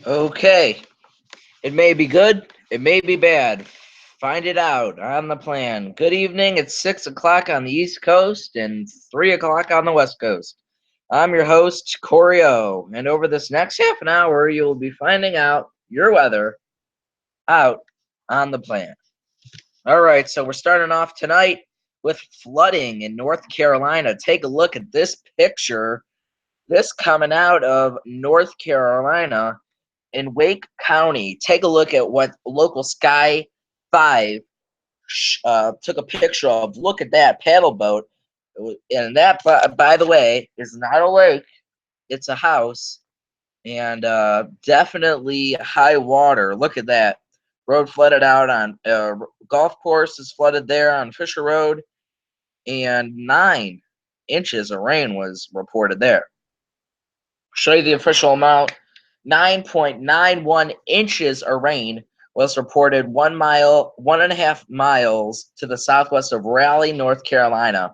Okay, it may be good, it may be bad. Find it out on the plan. Good evening. It's 6 o'clock on the East Coast and 3 o'clock on the West Coast. I'm your host, Corey O, and over this next half an hour, you'll be finding out your weather out on the plan. All right, so we're starting off tonight with flooding in North Carolina. Take a look at this picture. This coming out of North Carolina in Wake County. Take a look at what local Sky 5 took a picture of. Look at that paddle boat. And that, by the way, is not a lake. It's a house. And definitely high water. Look at that. Road flooded out on golf course is flooded there on Fisher Road. And 9 inches of rain was reported there. Show you the official amount. 9.91 inches of rain was reported 1.5 miles to the southwest of Raleigh, North Carolina,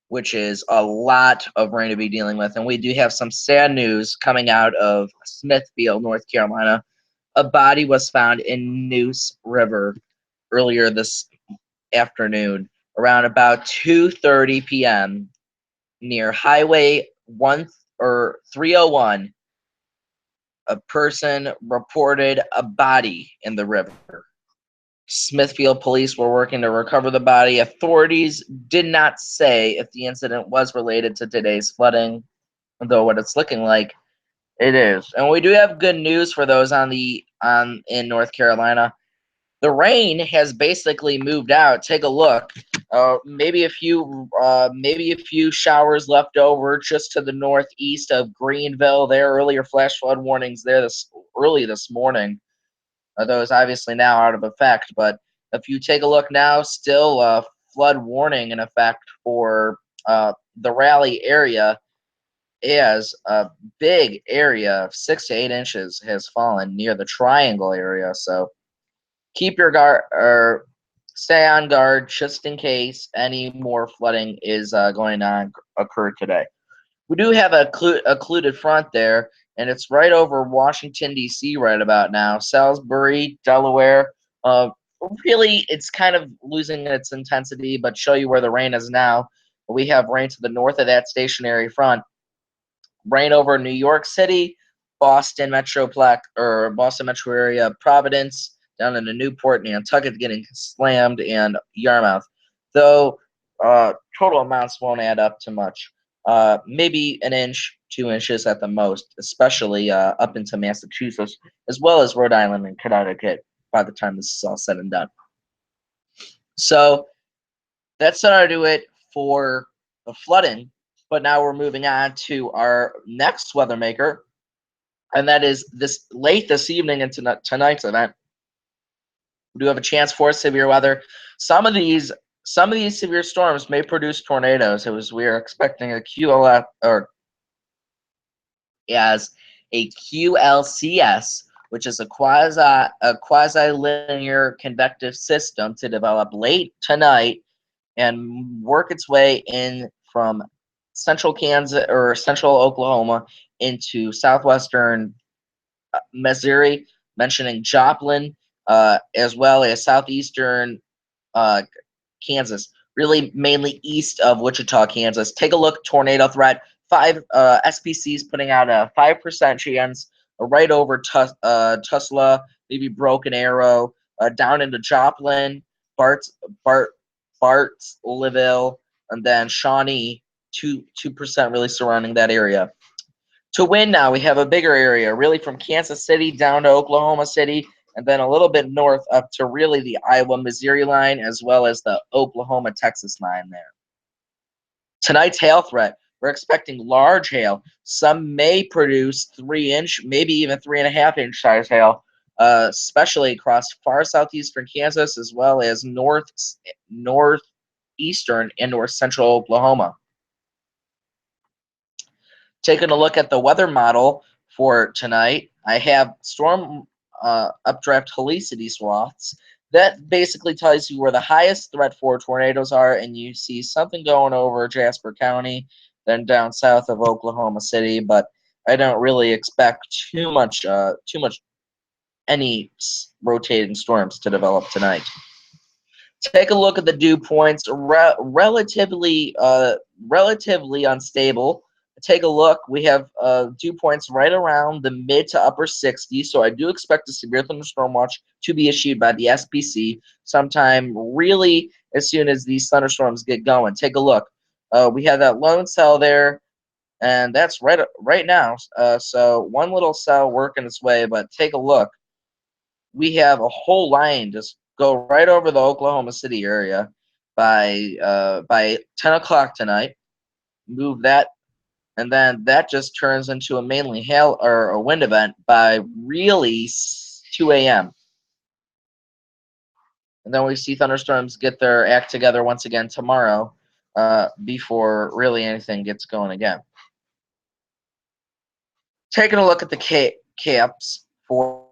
which is a lot of rain to be dealing with. And we do have some sad news coming out of Smithfield, North Carolina. A body was found in Neuse River earlier this afternoon, around about 2:30 p.m. near Highway 301. A person reported a body in the river. Smithfield police were working to recover the body. Authorities did not say if the incident was related to today's flooding, though what it's looking like it is. And we do have good news for those in North Carolina. The rain has basically moved out. Take a look. Maybe a few showers left over just to the northeast of Greenville. There earlier flash flood warnings there this morning. Those obviously now out of effect. But if you take a look now, still flood warning in effect for the Raleigh area, as a big area of 6 to 8 inches has fallen near the Triangle area. So keep your guard or stay on guard just in case any more flooding is going to occur today. We do have a occluded front there, and it's right over Washington, D.C. right about now. Salisbury, Delaware. Really, it's kind of losing its intensity, but show you where the rain is now. We have rain to the north of that stationary front. Rain over New York City, Boston Boston metro area, Providence, down into Newport, Nantucket getting slammed, and Yarmouth. Though total amounts won't add up to much. Maybe an inch, 2 inches at the most, especially up into Massachusetts, as well as Rhode Island and Connecticut by the time this is all said and done. So that's how I do it for the flooding. But now we're moving on to our next weather maker, and that is late this evening and tonight's event. We do have a chance for severe weather. Some of these severe storms may produce tornadoes. We are expecting a QLCS, which is a quasi linear convective system, to develop late tonight and work its way in from central Kansas or central Oklahoma into southwestern Missouri, mentioning Joplin, as well as southeastern Kansas, really mainly east of Wichita, Kansas. Take a look, tornado threat. SPCs putting out a 5% chance right over Tulsa, maybe Broken Arrow, down into Joplin, Bartlesville, and then Shawnee, 2% really surrounding that area. To win now, we have a bigger area, really from Kansas City down to Oklahoma City, and then a little bit north up to really the Iowa-Missouri line, as well as the Oklahoma-Texas line there. Tonight's hail threat, we're expecting large hail. Some may produce 3-inch, maybe even 3.5-inch size hail, especially across far southeastern Kansas, as well as northeastern and north central Oklahoma. Taking a look at the weather model for tonight, I have storm updraft helicity swaths. That basically tells you where the highest threat for tornadoes are, and you see something going over Jasper County, then down south of Oklahoma City. But I don't really expect too much any rotating storms to develop tonight. Take a look at the dew points. Relatively unstable. Take a look. We have dew points right around the mid to upper 60s. So I do expect a severe thunderstorm watch to be issued by the SPC sometime really as soon as these thunderstorms get going. Take a look. We have that lone cell there, and that's right now. So one little cell working its way, but take a look. We have a whole line just go right over the Oklahoma City area by 10 o'clock tonight. Move that, and then that just turns into a mainly hail or a wind event by really 2 a.m. And then we see thunderstorms get their act together once again tomorrow before really anything gets going again. Taking a look at the caps for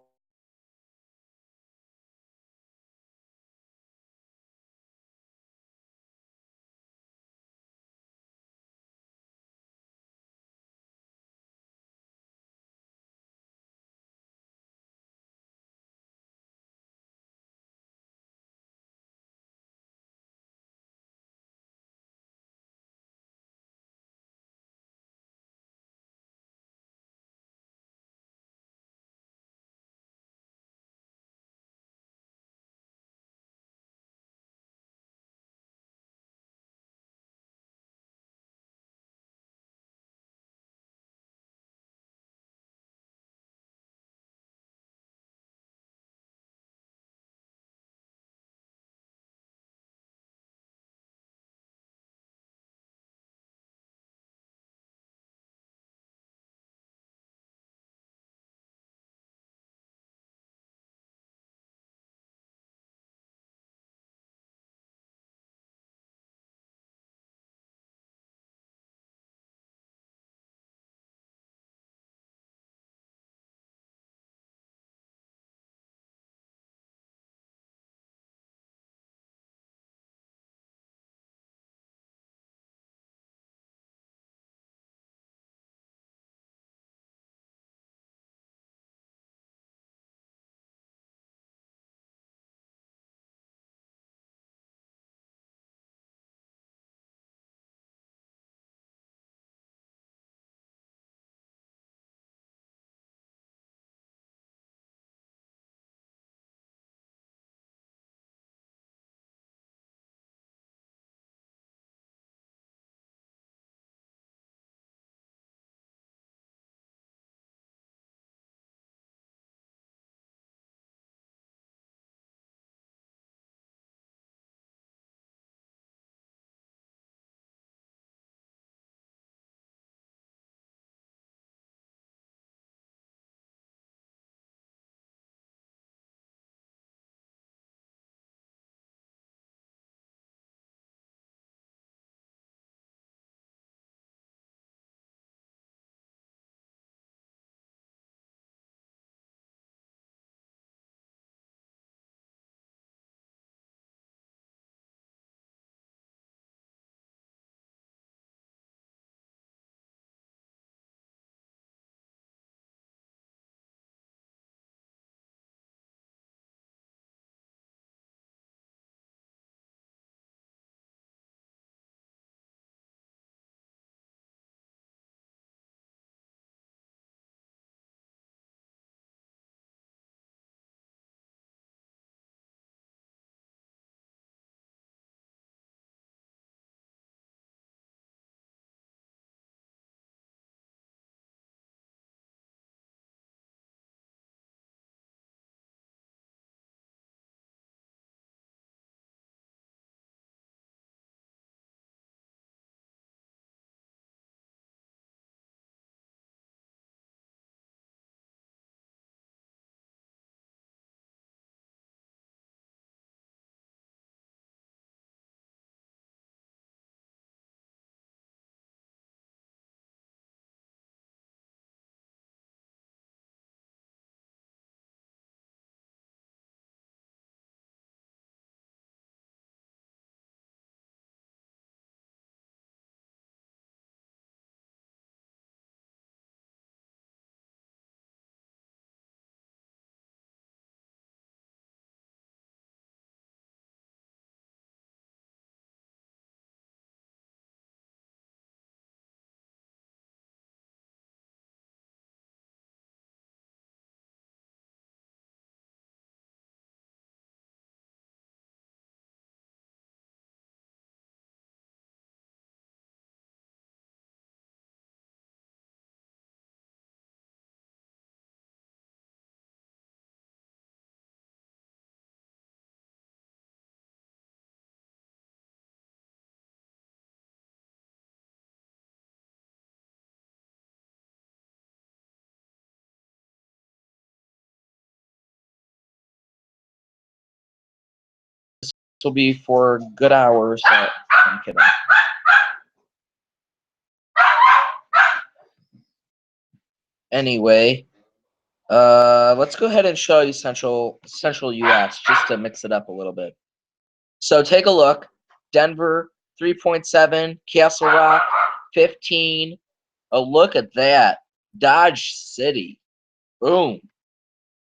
will be for good hours. But I'm kidding. Anyway, let's go ahead and show you Central U.S. just to mix it up a little bit. So take a look. Denver 3.7, Castle Rock 15. Oh, look at that. Dodge City. Boom.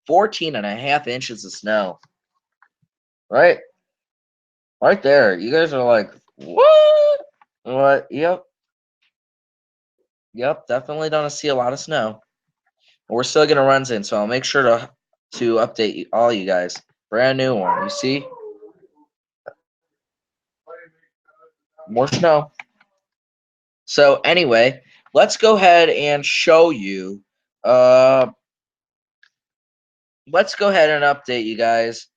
14.5 inches of snow. Right? Right there. You guys are like, what? What? Yep. Yep. Definitely don't see a lot of snow. We're still getting runs in, so I'll make sure to update all you guys. Brand new one. You see? More snow. So anyway, let's go ahead and show you. Let's go ahead and update you guys.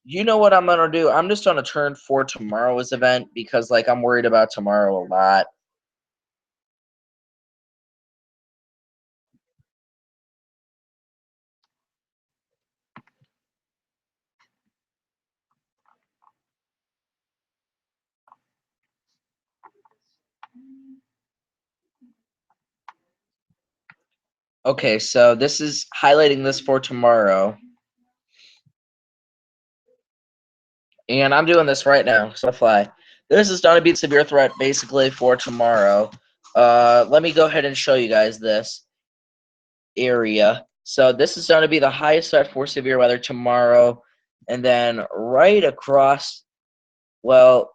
You know what I'm gonna do? I'm just gonna turn for tomorrow's event because like I'm worried about tomorrow a lot. Okay, so this is highlighting this for tomorrow. And I'm doing this right now, so fly. This is gonna be severe threat basically for tomorrow. Let me go ahead and show you guys this area. So this is going to be the highest threat for severe weather tomorrow. And then right across, well,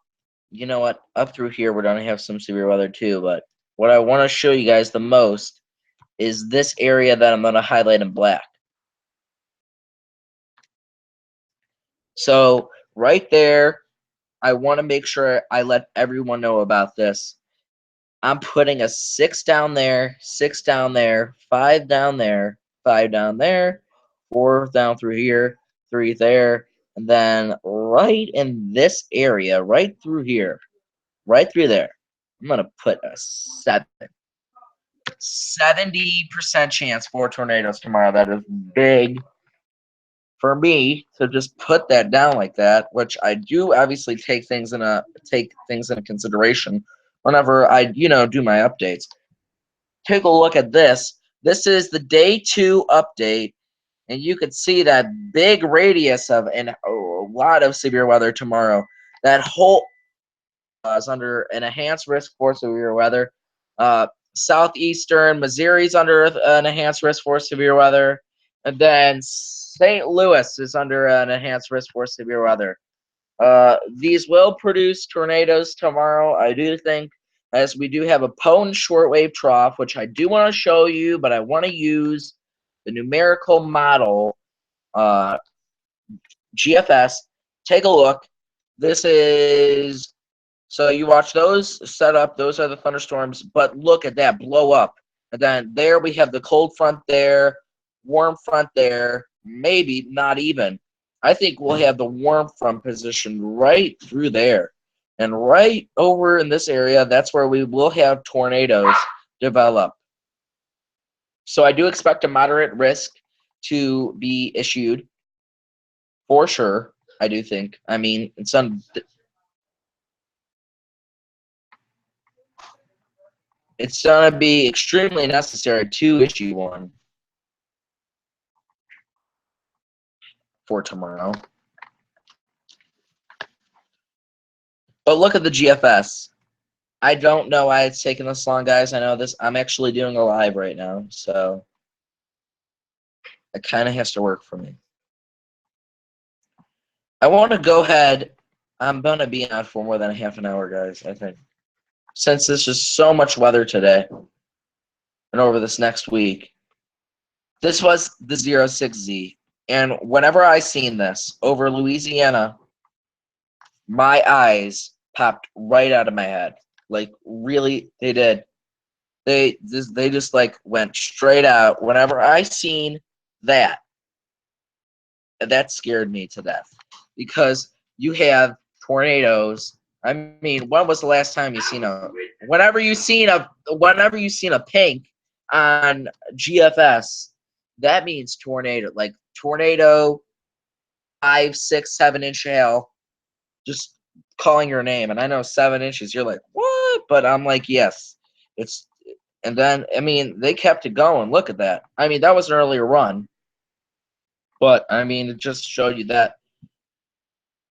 you know what? Up through here, we're going to have some severe weather too. But what I want to show you guys the most is this area that I'm going to highlight in black. So right there, I want to make sure I let everyone know about this. I'm putting a 6 down there, 6 down there, 5 down there, 5 down there, 4 down through here, 3 there, and then right in this area, right through here, right through there, I'm going to put a 7. 70% chance for tornadoes tomorrow. That is big for me to just put that down like that, which I do obviously take things into consideration whenever I do my updates. Take a look at this. This is the day 2 update, and you can see that big radius of and a lot of severe weather tomorrow. That whole is under an enhanced risk for severe weather. Southeastern Missouri's under an enhanced risk for severe weather, and then St. Louis is under an enhanced risk for severe weather. These will produce tornadoes tomorrow, I do think, as we do have a potent shortwave trough, which I do want to show you, but I want to use the numerical model, GFS. Take a look. This is, so you watch those set up. Those are the thunderstorms, but look at that blow up. And then there we have the cold front there, warm front there, maybe not even. I think we'll have the warm front position right through there. And right over in this area, that's where we will have tornadoes develop. So I do expect a moderate risk to be issued for sure. I do think. I mean, it's going to be extremely necessary to issue one for tomorrow. But look at the GFS. I don't know why it's taking this long, guys. I know this. I'm actually doing a live right now, so it kind of has to work for me. I want to go ahead. I'm going to be on for more than a half an hour, guys, I think. Since there's just so much weather today and over this next week. This was the 06Z. And whenever I seen this over Louisiana, my eyes popped right out of my head. Like, really, they did. They just like went straight out. Whenever I seen that, that scared me to death because you have tornadoes. I mean, when was the last time you seen a? Whenever you seen a pink on GFS, that means tornado. Like tornado, 5, 6, 7 inch hail. just calling your name. And I know 7 inches, you're like, what? But I'm like, yes. It's and then I mean they kept it going. Look at that. I mean, that was an earlier run, but I mean it just showed you that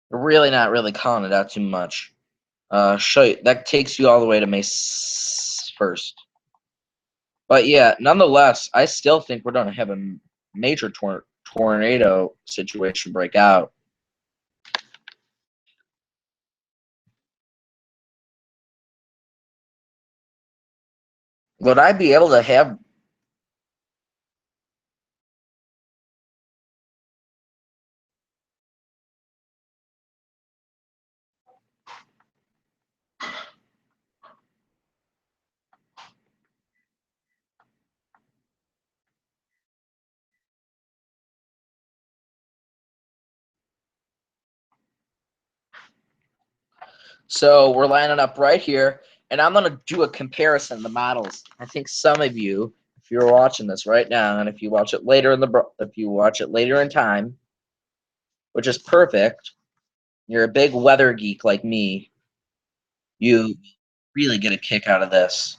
we're really not really calling it out too much. Show you that takes you all the way to May 1st. But yeah, nonetheless, I still think we're going to have a major tornado situation break out. Would I be able to have? So we're lining up right here, and I'm going to do a comparison of the models. I think some of you, if you're watching this right now, and if you watch it later in time, which is perfect, you're a big weather geek like me. You really get a kick out of this.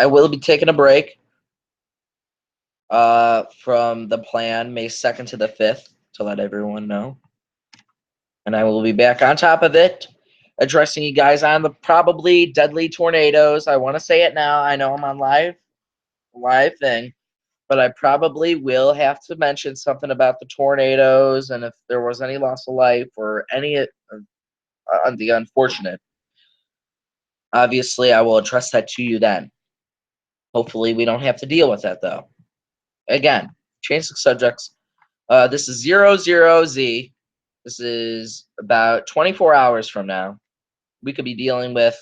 I will be taking a break from the plan May 2nd to the 5th to let everyone know. And I will be back on top of it, addressing you guys on the probably deadly tornadoes. I want to say it now. I know I'm on live thing, but I probably will have to mention something about the tornadoes and if there was any loss of life or any the unfortunate. Obviously, I will address that to you then. Hopefully, we don't have to deal with that though. Again, change the subjects. This is 00Z. This is about 24 hours from now. We could be dealing with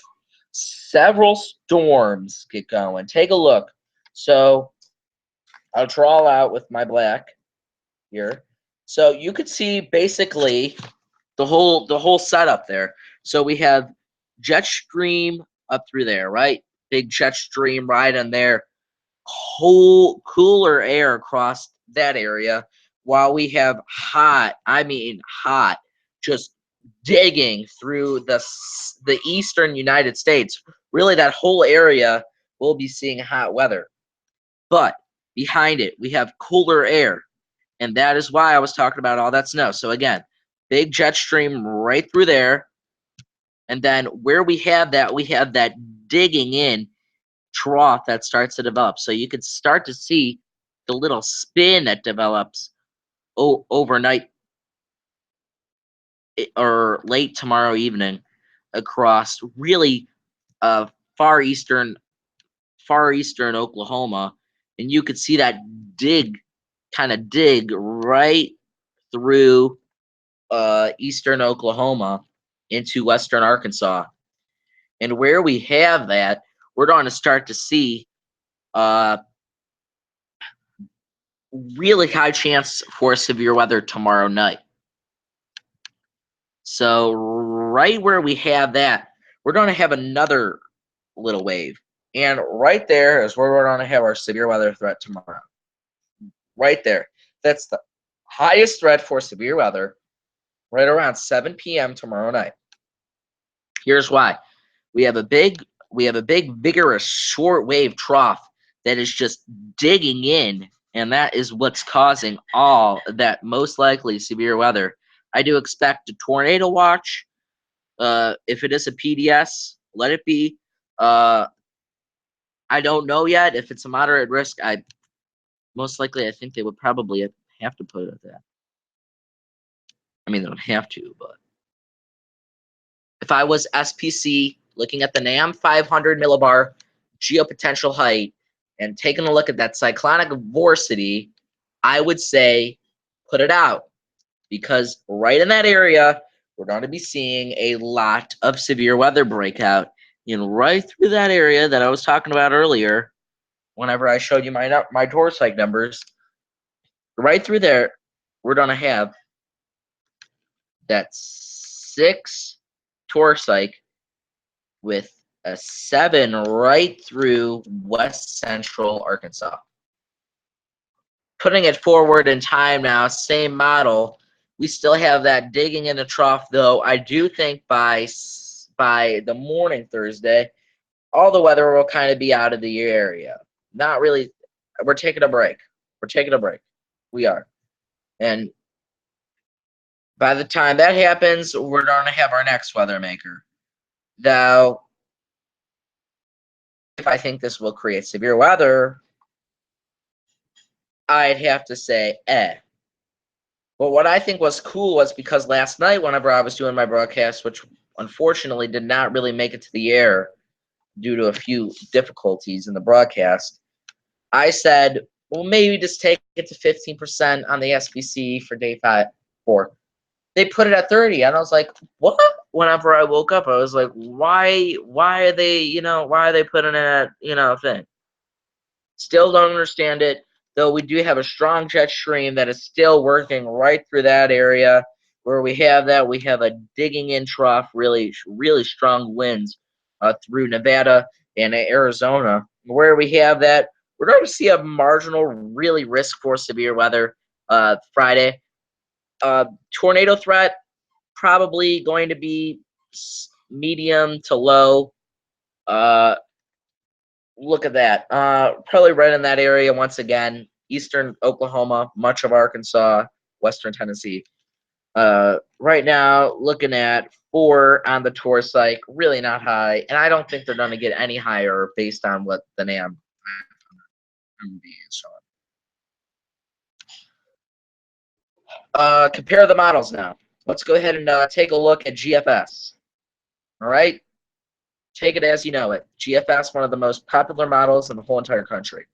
several storms get going. Take a look. So I'll draw out with my black here. So you could see basically the whole setup there. So we have jet stream up through there, right? Big jet stream right in there. Cooler air across that area, while we have hot, I mean hot, just digging through the eastern United States. Really, that whole area will be seeing hot weather. But behind it, we have cooler air, and that is why I was talking about all that snow. So again, big jet stream right through there, and then where we have that digging in trough that starts to develop. So you can start to see the little spin that develops overnight or late tomorrow evening across really uh, far eastern Oklahoma, and you could see that dig right through eastern Oklahoma into western Arkansas. And where we have that, we're going to start to see uh, really high chance for severe weather tomorrow night. So right where we have that, we're going to have another little wave. And right there is where we're going to have our severe weather threat tomorrow. Right there. That's the highest threat for severe weather right around 7 p.m. tomorrow night. Here's why. We have a big vigorous short wave trough that is just digging in, and that is what's causing all that most likely severe weather. I do expect a tornado watch. If it is a PDS, let it be. I don't know yet if it's a moderate risk. I think they would probably have to put it at that. I mean, they don't have to, but if I was SPC looking at the NAM 500 millibar geopotential height and taking a look at that cyclonic vorticity, I would say put it out, because right in that area, we're going to be seeing a lot of severe weather breakout. And right through that area that I was talking about earlier, whenever I showed you my torus numbers, right through there, we're going to have that 6 torus with a 7 right through west central Arkansas. Putting it forward in time now, same model. We still have that digging in the trough, though. I do think by the morning Thursday, all the weather will kind of be out of the area. Not really. We're taking a break. We're taking a break. We are. And by the time that happens, we're going to have our next weather maker. Now, if I think this will create severe weather, I'd have to say, But what I think was cool was because last night, whenever I was doing my broadcast, which unfortunately did not really make it to the air due to a few difficulties in the broadcast, I said, well, maybe just take it to 15% on the SPC for day 4. They put it at 30, and I was like, what? Whenever I woke up, I was like, why are they putting it at, thing? Still don't understand it, though we do have a strong jet stream that is still working right through that area. Where we have that, we have a digging in trough, really, really strong winds through Nevada and Arizona. Where we have that, we're going to see a marginal, really risk for severe weather Friday. Tornado threat, probably going to be medium to low. Look at that. Probably right in that area once again. Eastern Oklahoma, much of Arkansas, Western Tennessee. Right now, looking at 4 on the Torsic, really not high, and I don't think they're going to get any higher based on what the NAM is showing. Compare the models now. Let's go ahead and take a look at GFS. All right? Take it as you know it. GFS, one of the most popular models in the whole entire country.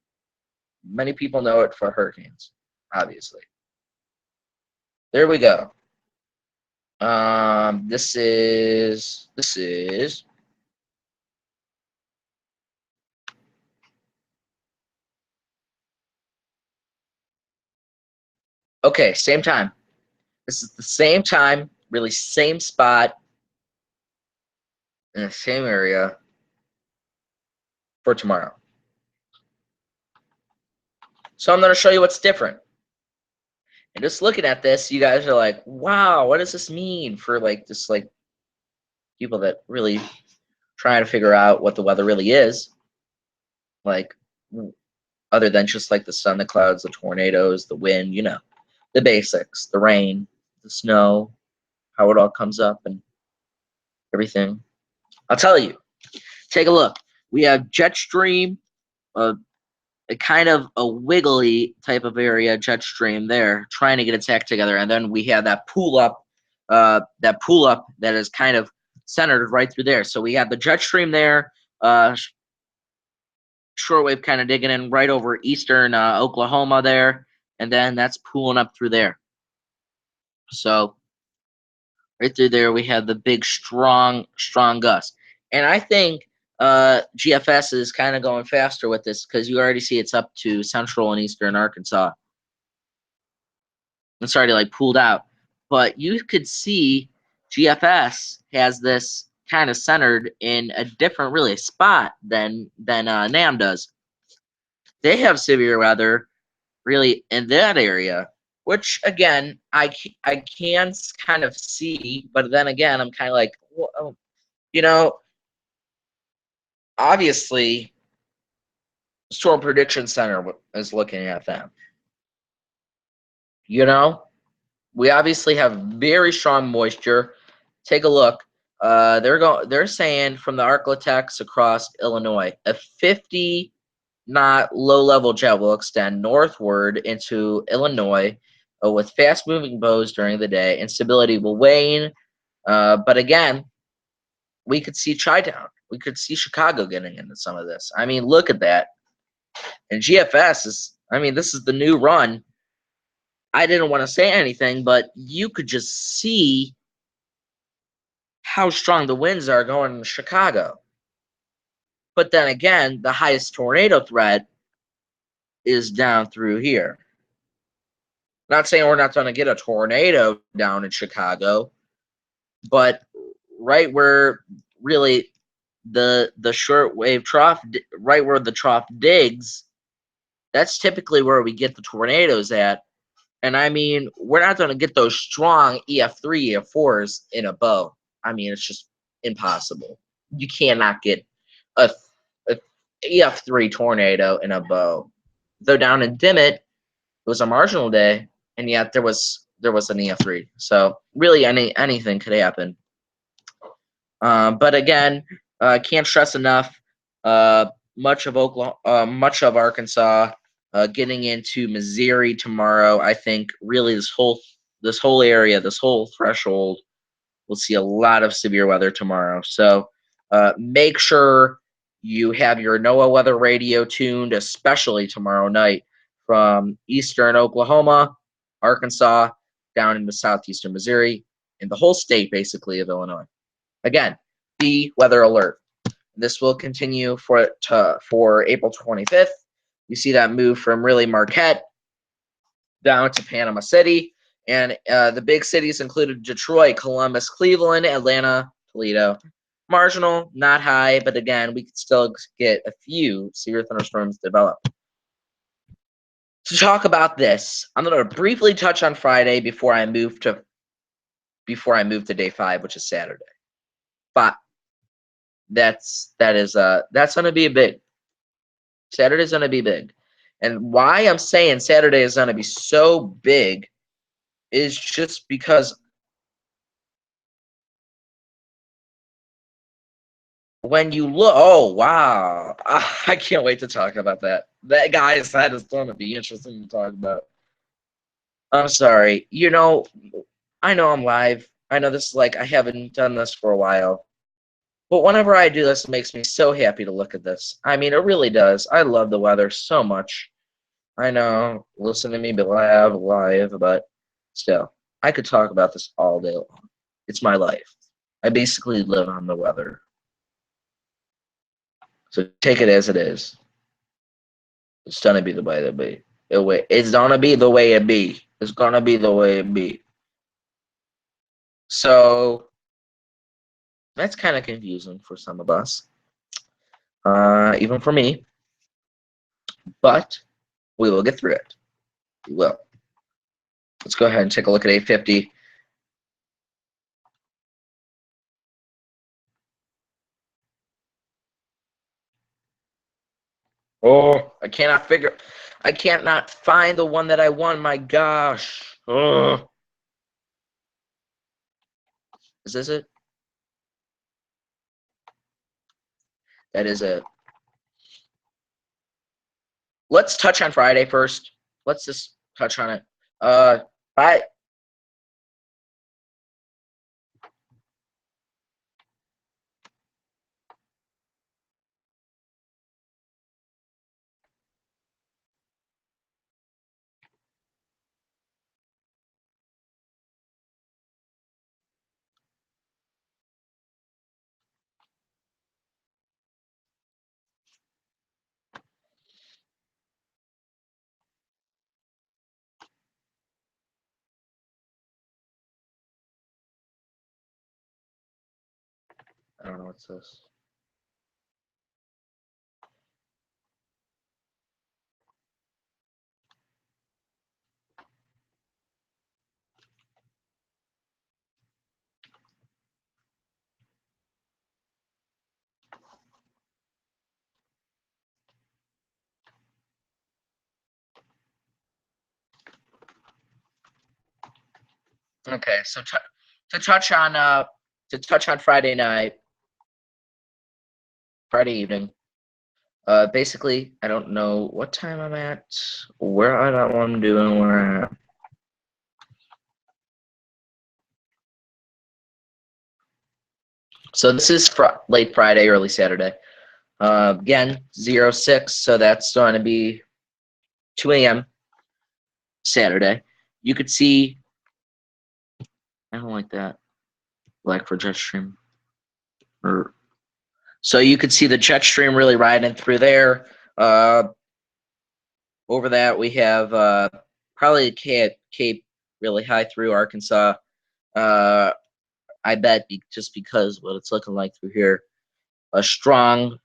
Many people know it for hurricanes, obviously. There we go. This is okay, same time. This is the same time, really same spot in the same area for tomorrow. So I'm going to show you what's different. And just looking at this, you guys are like, wow, what does this mean for people that really trying to figure out what the weather really is? Like, other than just like the sun, the clouds, the tornadoes, the wind, the basics, the rain, the snow, how it all comes up and everything. I'll tell you. Take a look. We have jet stream, a kind of a wiggly type of area, jet stream there, trying to get its act together, and then we have that pull up that is kind of centered right through there. So we have the jet stream there, shortwave kind of digging in right over eastern Oklahoma there, and then that's pulling up through there. So right through there, we have the big, strong gust. And I think GFS is kind of going faster with this because you already see it's up to central and eastern Arkansas. It's already pulled out. But you could see GFS has this kind of centered in a different really spot than NAM does. They have severe weather really in that area, which again I can kind of see, but then again I'm kind of like, well, obviously Storm Prediction Center is looking at them. We obviously have very strong moisture. Take a look. They're saying from the Arklatex across Illinois, a 50 knot low-level jet will extend northward into Illinois with fast-moving bows during the day. Instability will wane, but again, we could see Chi-Town. We could see Chicago getting into some of this. I mean, look at that. And GFS this is the new run. I didn't want to say anything, but you could just see how strong the winds are going in Chicago. But then again, the highest tornado threat is down through here. Not saying we're not going to get a tornado down in Chicago, but right where really the shortwave trough, right where the trough digs, that's typically where we get the tornadoes at. And I mean, we're not going to get those strong EF3, EF4s in a bow. I mean, it's just impossible. You cannot get a, a EF3 tornado in a bow. Though down in Dimmitt, it was a marginal day, and yet there was an EF3. So really, anything could happen. But again, can't stress enough. Much of Oklahoma, much of Arkansas, getting into Missouri tomorrow. I think really this whole area, this whole threshold, will see a lot of severe weather tomorrow. So make sure you have your NOAA weather radio tuned, especially tomorrow night from eastern Oklahoma, Arkansas, down into southeastern Missouri, and the whole state basically of Illinois. Again, be weather alert. This will continue for April 25th. You see that move from really Marquette down to Panama City. And the big cities included Detroit, Columbus, Cleveland, Atlanta, Toledo. Marginal, not high, but again, we could still get a few severe thunderstorms develop. To talk about this, I'm going to briefly touch on Friday before I move to day 5, which is Saturday. But that's going to be big. Saturday's going to be big. And why I'm saying Saturday is going to be so big is just because when you look, oh, wow. I can't wait to talk about that. That is going to be interesting to talk about. I'm sorry. I know I'm live. I know this is like, I haven't done this for a while. But whenever I do this, it makes me so happy to look at this. I mean, it really does. I love the weather so much. I know, listen to me be live, but still, I could talk about this all day long. It's my life. I basically live on the weather. So take it as it is. It's gonna be the way it be. It's gonna be the way it be. It's gonna be the way it be. So that's kind of confusing for some of us, even for me. But we will get through it. We will. Let's go ahead and take a look at 850. Oh, I can't not find the one that I won. My gosh. Oh. Is this it? That is it. Let's touch on Friday first. Let's just touch on it. Bye. I don't know what's this. Okay, so to touch on Friday night, Friday evening. Basically, I don't know what time I'm at, where I don't want to do, and where I'm at. So this is late Friday, early Saturday. Again, 06, so that's going to be 2 a.m. Saturday. You could see, I don't like that, black for jet stream. So you could see the jet stream really riding through there. Over that, we have probably Cape really high through Arkansas. I bet just because what it's looking like through here. a strong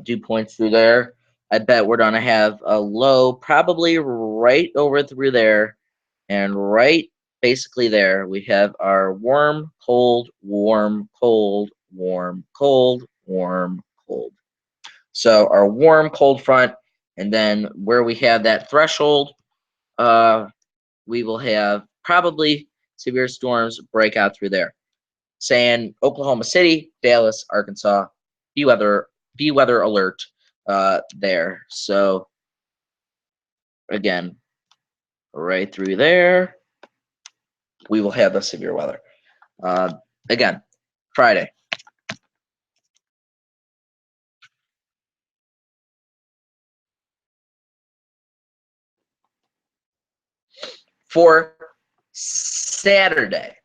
dew point through there. I bet we're gonna have a low probably right over through there, and right basically there we have our warm, cold, warm, cold, warm, cold, warm, cold. So our warm, cold front, and then where we have that threshold, we will have probably severe storms break out through there. Saying Oklahoma City, Dallas, Arkansas, be weather alert there. So again, right through there, we will have the severe weather. Again, Friday. For Saturday.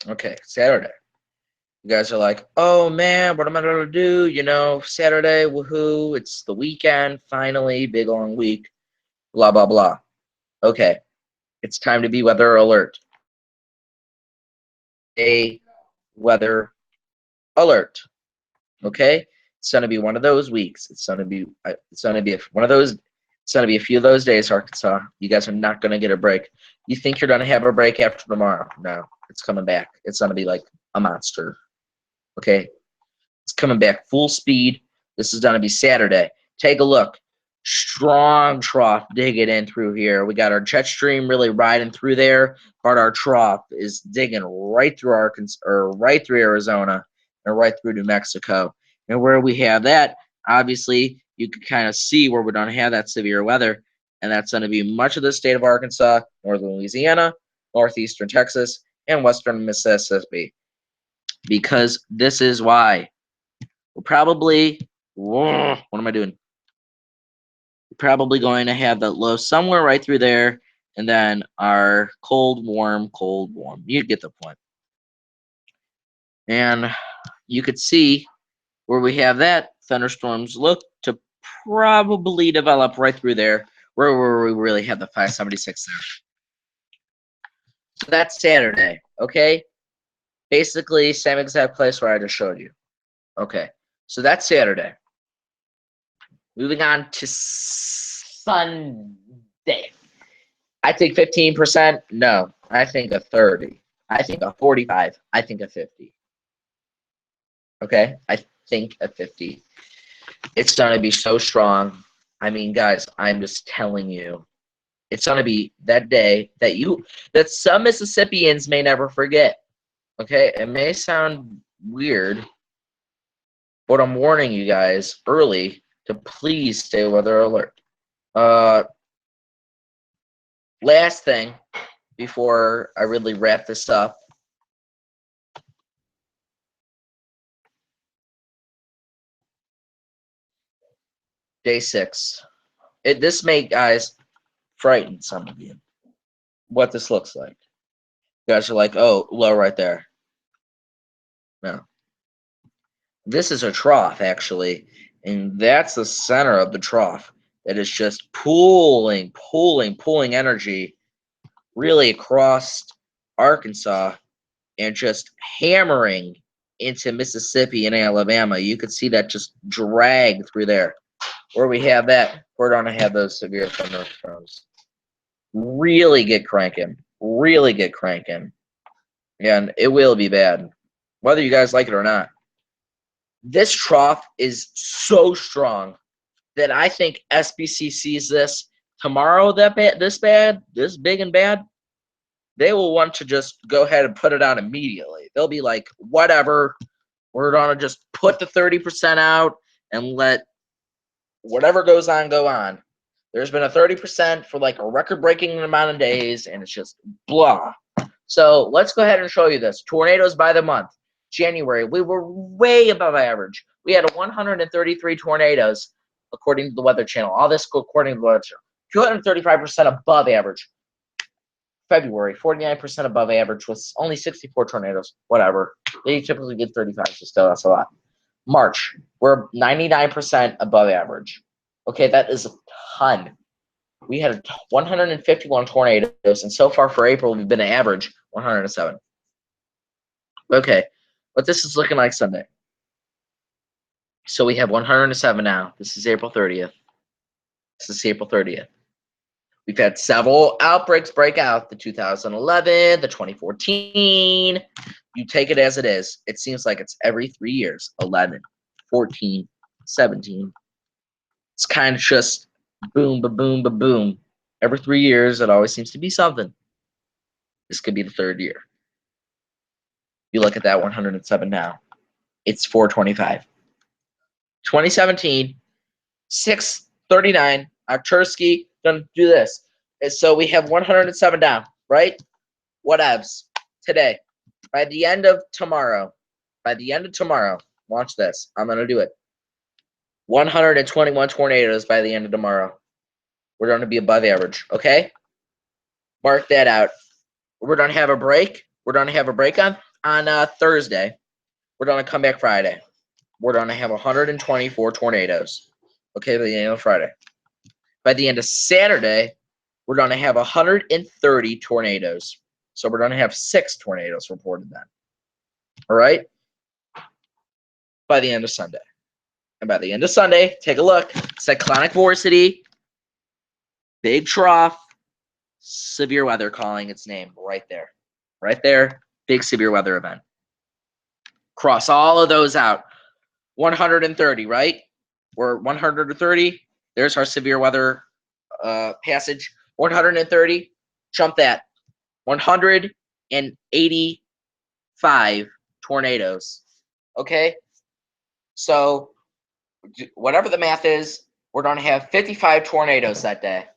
Okay, Saturday. You guys are like, oh man, what am I gonna do? You know, Saturday, woohoo, it's the weekend, finally, big long week, blah blah blah. Okay, it's time to be weather alert. A weather alert. Okay, it's gonna be one of those weeks. It's gonna be one of those. It's gonna be a few of those days, Arkansas. You guys are not gonna get a break. You think you're gonna have a break after tomorrow? No, it's coming back. It's gonna be like a monster. Okay, it's coming back full speed. This is gonna be Saturday. Take a look. Strong trough digging in through here. We got our jet stream really riding through there, but our trough is digging right through Arkansas or right through Arizona and right through New Mexico. And where we have that, obviously, you can kind of see where we don't have that severe weather, and that's going to be much of the state of Arkansas, northern Louisiana, northeastern Texas, and western Mississippi. Because this is why we're probably, what am I doing? Probably going to have that low somewhere right through there, and then our cold, warm, cold, warm. You get the point. And you could see where we have that, thunderstorms look to probably develop right through there, where we really have the 576 there. So that's Saturday, okay? Basically, same exact place where I just showed you. Okay, so that's Saturday. Moving on to Sunday. I think 15%. No, I think a 30. I think a 45. I think a 50. Okay, I think a 50. It's gonna be so strong. I mean, guys, I'm just telling you, it's gonna be that day that some Mississippians may never forget. Okay, it may sound weird, but I'm warning you guys early to please stay weather alert. Last thing before I really wrap this up. Day 6. This may, guys, frighten some of you. What this looks like. You guys are like, oh, low right there. No. This is a trough, actually, and that's the center of the trough. That is just pulling energy really across Arkansas and just hammering into Mississippi and Alabama. You could see that just drag through there. Where we have that, we're going to have those severe thunderstorms. Really get cranking. Really get cranking. And it will be bad, whether you guys like it or not. This trough is so strong that I think SBC sees this tomorrow this big and bad. They will want to just go ahead and put it out immediately. They'll be like, whatever, we're going to just put the 30% out and let whatever goes on go on. There's been a 30% for like a record-breaking amount of days, and it's just blah. So let's go ahead and show you this. Tornadoes by the month. January, we were way above average. We had 133 tornadoes, according to the Weather Channel. All this according to the Weather Channel. 235% above average. February, 49% above average with only 64 tornadoes. Whatever. They typically get 35, so still that's a lot. March, we're 99% above average. Okay, that is a ton. We had 151 tornadoes, and so far for April, we've been an average 107. Okay, but this is looking like Sunday. So we have 107 now. This is April 30th. This is April 30th. We've had several outbreaks break out, the 2011, the 2014. You take it as it is. It seems like it's every 3 years, 11, 14, 17. It's kind of just boom, ba-boom, ba-boom. Every 3 years, it always seems to be something. This could be the third year. You look at that 107 now. It's 425. 2017, 639. Artursky gonna do this. And so we have 107 down, right? Whatevs. Today. By the end of tomorrow, watch this. I'm gonna do it. 121 tornadoes by the end of tomorrow. We're gonna be above average, okay? Mark that out. We're gonna have a break. We're gonna have a break on Thursday. We're gonna come back Friday. We're gonna have 124 tornadoes. Okay, by the end of Friday. By the end of Saturday, we're gonna have 130 tornadoes. So we're gonna have 6 tornadoes reported then. All right? By the end of Sunday. And by the end of Sunday, take a look. Cyclonic vorticity, big trough, severe weather calling its name right there. Right there, big severe weather event. Cross all of those out. 130, right? We're 130. There's our severe weather passage. 130. Jump that. 185 tornadoes. Okay? So, whatever the math is, we're going to have 55 tornadoes that day.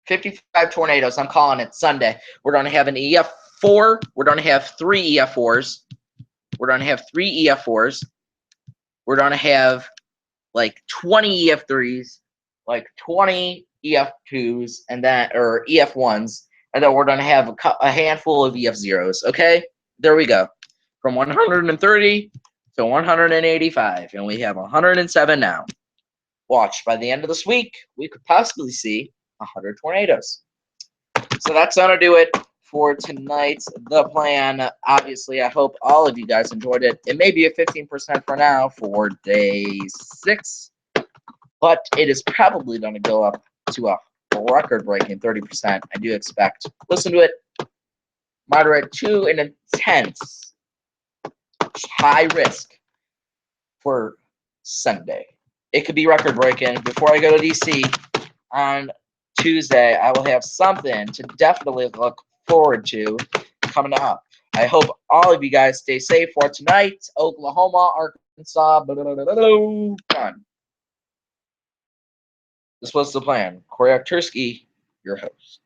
55 tornadoes. I'm calling it Sunday. We're going to have an EF4. We're going to have 3 EF4s. We're going to have 3 EF4s. We're going to have like 20 EF3s, like 20 EF2s, and then, or EF1s, and then we're going to have a handful of EF0s. Okay? There we go. From 130 to 185, and we have 107 now. Watch, by the end of this week, we could possibly see 100 tornadoes. So that's going to do it for tonight's The Plan. Obviously, I hope all of you guys enjoyed it. It may be a 15% for now for day 6, but it is probably going to go up to a record-breaking 30%. I do expect. Listen to it. Moderate to an intense high risk for Sunday. It could be record-breaking. Before I go to DC on Tuesday, I will have something to definitely look forward to coming up. I hope all of you guys stay safe for tonight. Oklahoma, Arkansas, fun. This was The Plan. Corey Tursky, your host.